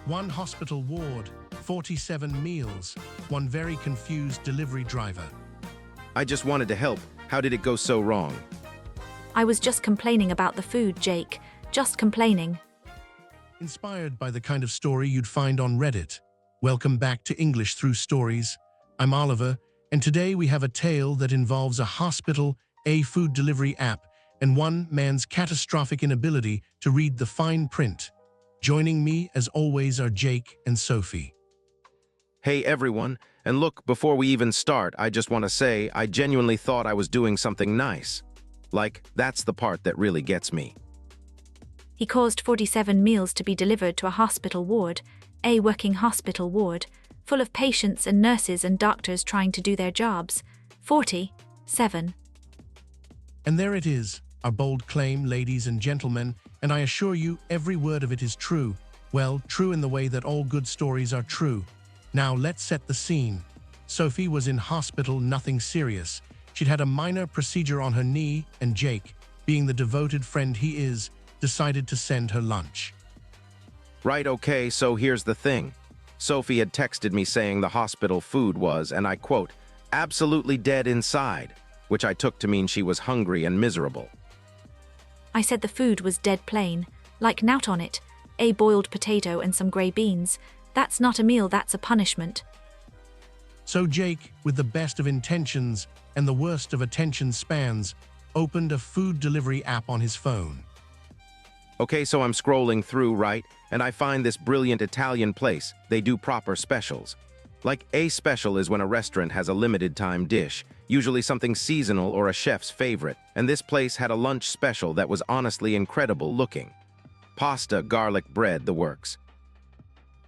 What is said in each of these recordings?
One hospital ward, 47 meals, one very confused delivery driver. I just wanted to help. How did it go so wrong? I was just complaining about the food, Jake. Just complaining. Inspired by the kind of story you'd find on Reddit. Welcome back to English Through Stories. I'm Oliver, and today we have a tale that involves a hospital, a food delivery app, and one man's catastrophic inability to read the fine print. Joining me, as always, are Jake and Sophie. Hey everyone, and look, before we even start, I just want to say I genuinely thought I was doing something nice. Like, that's the part that really gets me. He caused 47 meals to be delivered to a hospital ward, a working hospital ward, full of patients and nurses and doctors trying to do their jobs. 47. And there it is, our bold claim, ladies and gentlemen, and I assure you every word of it is true. Well, true in the way that all good stories are true. Now let's set the scene. Sophie was in hospital, nothing serious. She'd had a minor procedure on her knee, and Jake, being the devoted friend he is, decided to send her lunch. Right, okay, so here's the thing. Sophie had texted me saying the hospital food was, and I quote, absolutely dead inside, which I took to mean she was hungry and miserable. I said the food was dead plain, like nout on it, a boiled potato and some grey beans. That's not a meal, that's a punishment. So Jake, with the best of intentions and the worst of attention spans, opened a food delivery app on his phone. Okay, so I'm scrolling through, right, and I find this brilliant Italian place. They do proper specials. Like, a special is when a restaurant has a limited time dish, usually something seasonal or a chef's favorite, and this place had a lunch special that was honestly incredible looking. Pasta, garlic bread, the works.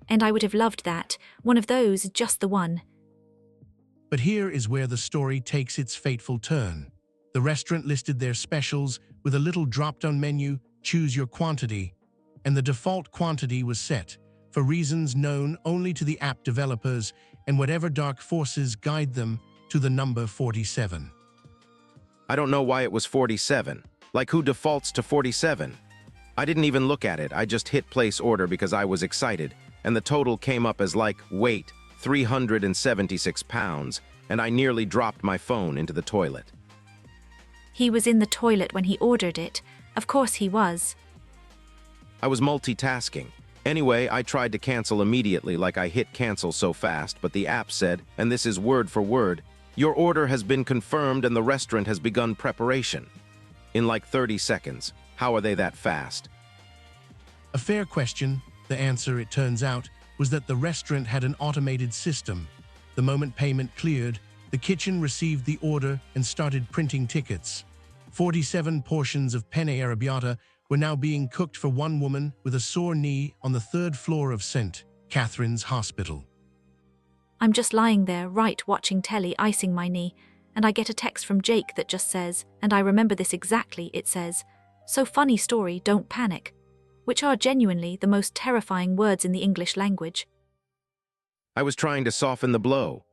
And I would have loved that, one of those, just the one. But here is where the story takes its fateful turn. The restaurant listed their specials with a little drop-down menu, choose your quantity, and the default quantity was set, for reasons known only to the app developers and whatever dark forces guide them, to the number 47. I don't know why it was 47. Like, who defaults to 47? I didn't even look at it, I just hit place order because I was excited, and the total came up as like, weight, 376 pounds, and I nearly dropped my phone into the toilet. He was in the toilet when he ordered it. Of course he was. I was multitasking. Anyway, I tried to cancel immediately, like I hit cancel so fast, but the app said, and this is word for word, your order has been confirmed and the restaurant has begun preparation. In like 30 seconds. How are they that fast? A fair question. The answer, it turns out, was that the restaurant had an automated system. The moment payment cleared, the kitchen received the order and started printing tickets. 47 portions of penne arrabbiata were now being cooked for one woman with a sore knee on the third floor of St. Catherine's Hospital. I'm just lying there, right, watching telly, icing my knee, and I get a text from Jake that just says, and I remember this exactly, it says, "So funny story, don't panic," which are genuinely the most terrifying words in the English language. I was trying to soften the blow.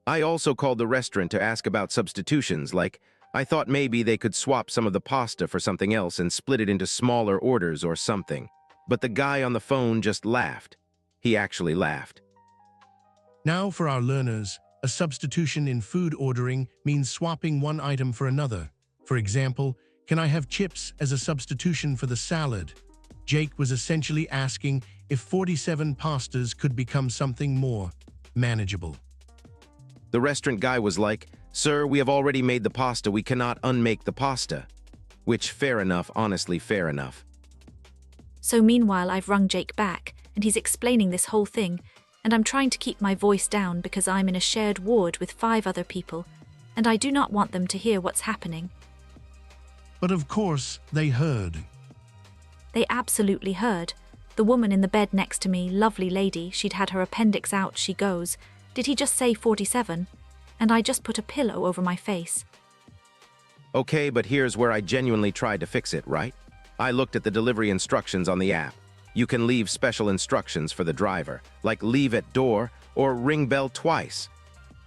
I also called the restaurant to ask about substitutions, like, I thought maybe they could swap some of the pasta for something else and split it into smaller orders or something. But the guy on the phone just laughed. He actually laughed. Now for our learners, a substitution in food ordering means swapping one item for another. For example, can I have chips as a substitution for the salad? Jake was essentially asking if 47 pastas could become something more manageable. The restaurant guy was like, sir, we have already made the pasta, we cannot unmake the pasta. Which, fair enough, honestly fair enough. So meanwhile I've rung Jake back, and he's explaining this whole thing, and I'm trying to keep my voice down because I'm in a shared ward with 5 other people, and I do not want them to hear what's happening. But of course, they heard. They absolutely heard. The woman in the bed next to me, lovely lady, she'd had her appendix out, she goes, "Did he just say 47? And I just put a pillow over my face. Okay, but here's where I genuinely tried to fix it, right? I looked at the delivery instructions on the app. You can leave special instructions for the driver, like leave at door or ring bell twice.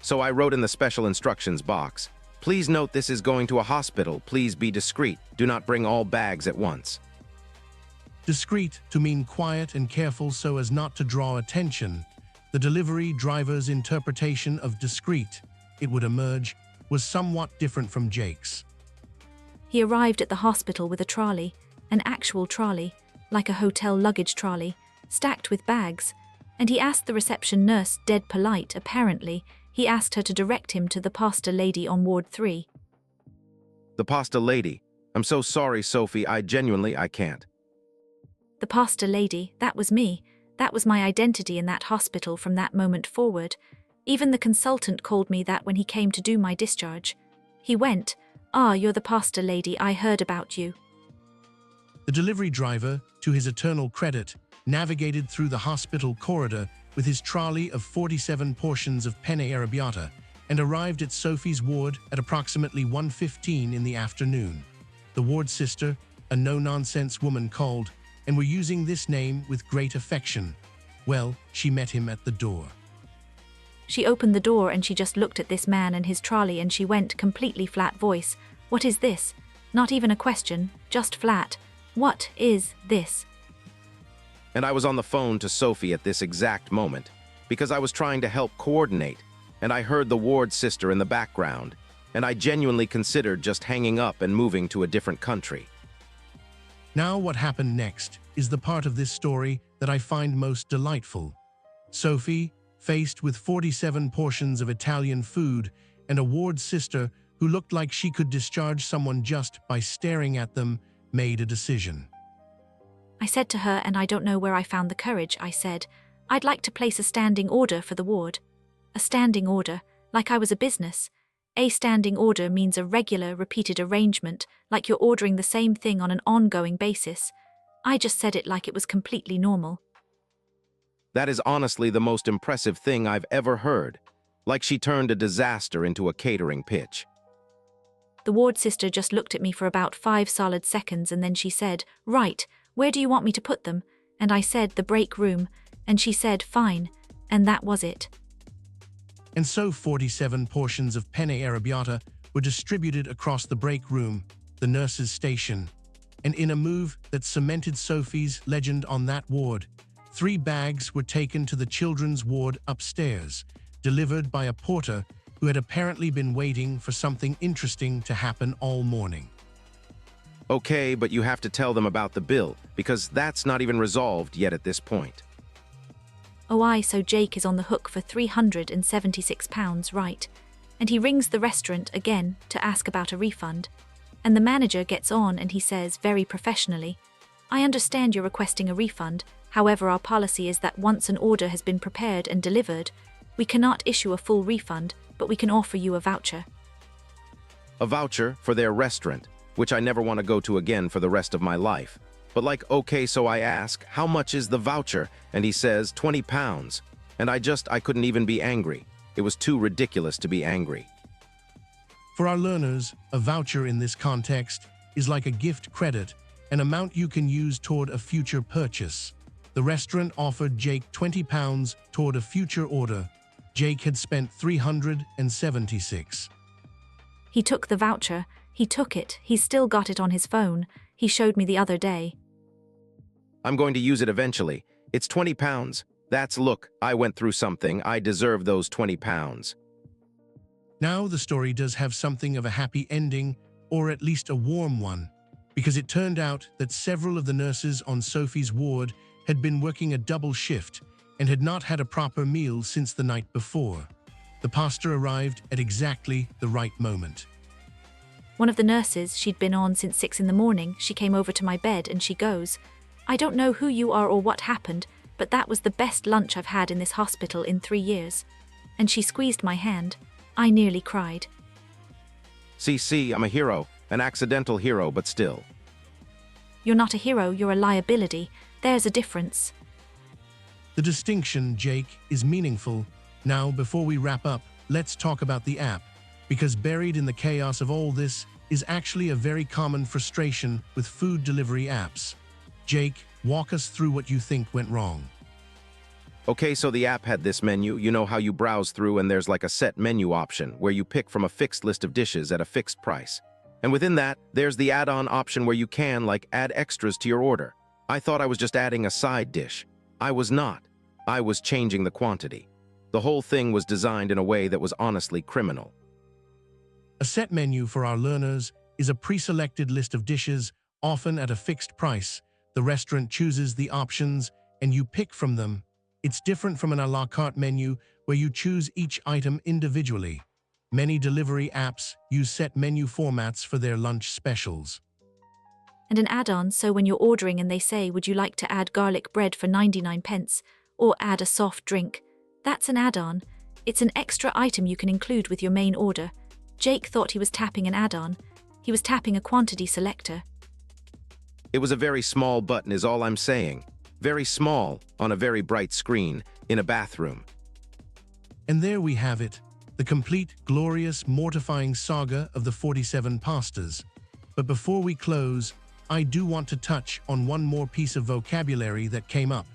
So I wrote in the special instructions box, please note this is going to a hospital, please be discreet, do not bring all bags at once. Discreet to mean quiet and careful so as not to draw attention. The delivery driver's interpretation of discreet, it would emerge, was somewhat different from Jake's. He arrived at the hospital with a trolley, an actual trolley, like a hotel luggage trolley, stacked with bags, and he asked the reception nurse, dead polite apparently, he asked her to direct him to the pasta lady on Ward 3. The pasta lady. I'm so sorry, Sophie, I can't. The pasta lady, that was me. That was my identity in that hospital from that moment forward. Even the consultant called me that when he came to do my discharge. He went, "You're the pasta lady, I heard about you." The delivery driver, to his eternal credit, navigated through the hospital corridor with his trolley of 47 portions of penne arrabbiata and arrived at Sophie's ward at approximately 1:15 in the afternoon. The ward sister, a no-nonsense woman, called, and were using this name with great affection. Well, she met him at the door. She opened the door and she just looked at this man and his trolley and she went, completely flat voice, "What is this?" Not even a question, just flat. "What is this?" And I was on the phone to Sophie at this exact moment, because I was trying to help coordinate, and I heard the ward sister in the background, and I genuinely considered just hanging up and moving to a different country. Now what happened next is the part of this story that I find most delightful. Sophie, faced with 47 portions of Italian food and a ward sister who looked like she could discharge someone just by staring at them, made a decision. I said to her, and I don't know where I found the courage, I said, "I'd like to place a standing order for the ward." A standing order, like I was a business. A standing order means a regular, repeated arrangement, like you're ordering the same thing on an ongoing basis. I just said it like it was completely normal. That is honestly the most impressive thing I've ever heard. Like she turned a disaster into a catering pitch. The ward sister just looked at me for about 5 solid seconds and then she said, "Right, where do you want me to put them?" And I said, "The break room." And she said, "Fine." And that was it. And so 47 portions of penne arrabbiata were distributed across the break room, the nurse's station. And in a move that cemented Sophie's legend on that ward, 3 bags were taken to the children's ward upstairs, delivered by a porter who had apparently been waiting for something interesting to happen all morning. Okay, but you have to tell them about the bill, because that's not even resolved yet at this point. So Jake is on the hook for £376, right? And he rings the restaurant again to ask about a refund. And the manager gets on and he says, very professionally, "I understand you're requesting a refund. However, our policy is that once an order has been prepared and delivered, we cannot issue a full refund, but we can offer you a voucher." A voucher for their restaurant, which I never want to go to again for the rest of my life. But okay, so I ask, how much is the voucher? And he says, £20. And I couldn't even be angry. It was too ridiculous to be angry. For our learners, a voucher in this context is like a gift credit, an amount you can use toward a future purchase. The restaurant offered Jake £20 toward a future order. Jake had spent $376. He took the voucher. He took it. He's still got it on his phone. He showed me the other day. I'm going to use it eventually. It's £20. Look, I went through something. I deserve those £20. Now the story does have something of a happy ending, or at least a warm one, because it turned out that several of the nurses on Sophie's ward had been working a double shift and had not had a proper meal since the night before. The pasta arrived at exactly the right moment. One of the nurses, she'd been on since 6 in the morning, she came over to my bed and she goes, "I don't know who you are or what happened, but that was the best lunch I've had in this hospital in 3 years." And she squeezed my hand. I nearly cried. See, I'm a hero, an accidental hero, but still. You're not a hero, you're a liability. There's a difference. The distinction, Jake, is meaningful. Now, before we wrap up, let's talk about the app, because buried in the chaos of all this is actually a very common frustration with food delivery apps. Jake, walk us through what you think went wrong. Okay, so the app had this menu. You know how you browse through and there's like a set menu option where you pick from a fixed list of dishes at a fixed price. And within that, there's the add-on option where you can add extras to your order. I thought I was just adding a side dish. I was not. I was changing the quantity. The whole thing was designed in a way that was honestly criminal. A set menu for our learners is a pre-selected list of dishes, often at a fixed price. The restaurant chooses the options, and you pick from them. It's different from an à la carte menu where you choose each item individually. Many delivery apps use set menu formats for their lunch specials. And an add-on, so when you're ordering and they say, would you like to add garlic bread for 99 pence, or add a soft drink, that's an add-on. It's an extra item you can include with your main order. Jake thought he was tapping an add-on. He was tapping a quantity selector. It was a very small button is all I'm saying. Very small, on a very bright screen, in a bathroom. And there we have it, the complete, glorious, mortifying saga of the 47 pastas. But before we close, I do want to touch on one more piece of vocabulary that came up,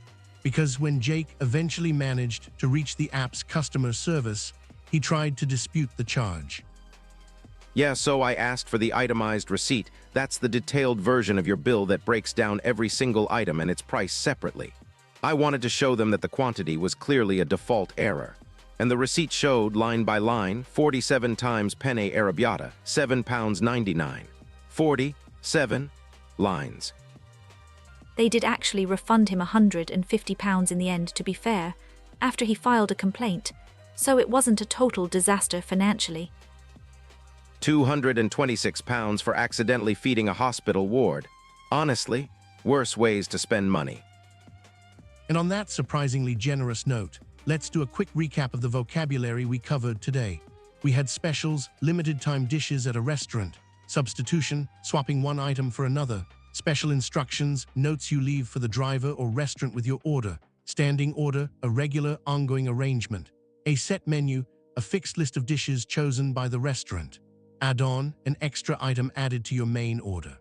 because when Jake eventually managed to reach the app's customer service, he tried to dispute the charge. Yeah, so I asked for the itemized receipt. That's the detailed version of your bill that breaks down every single item and its price separately. I wanted to show them that the quantity was clearly a default error. And the receipt showed, line by line, 47 times penne arrabbiata, £7.99. 47 lines. They did actually refund him £150 in the end, to be fair, after he filed a complaint, so it wasn't a total disaster financially. £226 for accidentally feeding a hospital ward. Honestly, worse ways to spend money. And on that surprisingly generous note, let's do a quick recap of the vocabulary we covered today. We had specials, limited-time dishes at a restaurant, substitution, swapping one item for another, special instructions, notes you leave for the driver or restaurant with your order, standing order, a regular, ongoing arrangement, a set menu, a fixed list of dishes chosen by the restaurant, add-on, an extra item added to your main order,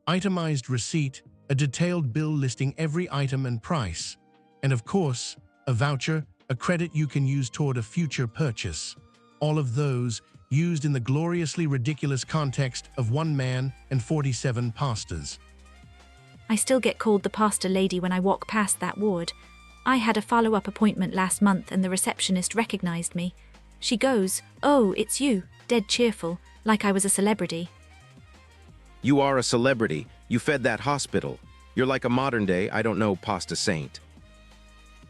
itemized receipt, a detailed bill listing every item and price, and of course, a voucher, a credit you can use toward a future purchase. All of those used in the gloriously ridiculous context of one man and 47 pastas. I still get called the pasta lady when I walk past that ward. I had a follow-up appointment last month and the receptionist recognized me. She goes, "Oh, it's you," dead cheerful, like I was a celebrity. You are a celebrity. You fed that hospital. You're like a modern-day, I don't know, pasta saint.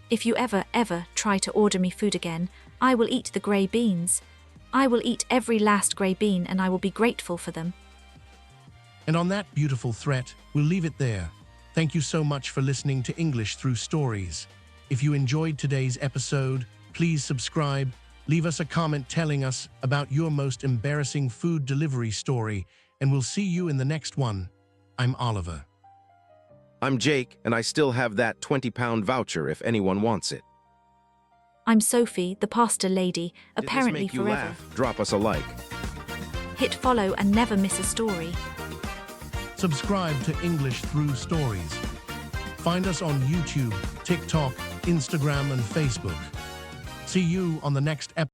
If you ever try to order me food again, I will eat the grey beans. I will eat every last grey bean and I will be grateful for them. And on that beautiful threat, we'll leave it there. Thank you so much for listening to English Through Stories. If you enjoyed today's episode, please subscribe, leave us a comment telling us about your most embarrassing food delivery story, and we'll see you in the next one. I'm Oliver. I'm Jake, and I still have that £20 voucher if anyone wants it. I'm Sophie, the pasta lady, apparently Did this make you forever. laugh? Drop us a like. Hit follow and never miss a story. Subscribe to English Through Stories. Find us on YouTube, TikTok, Instagram, and Facebook. See you on the next episode.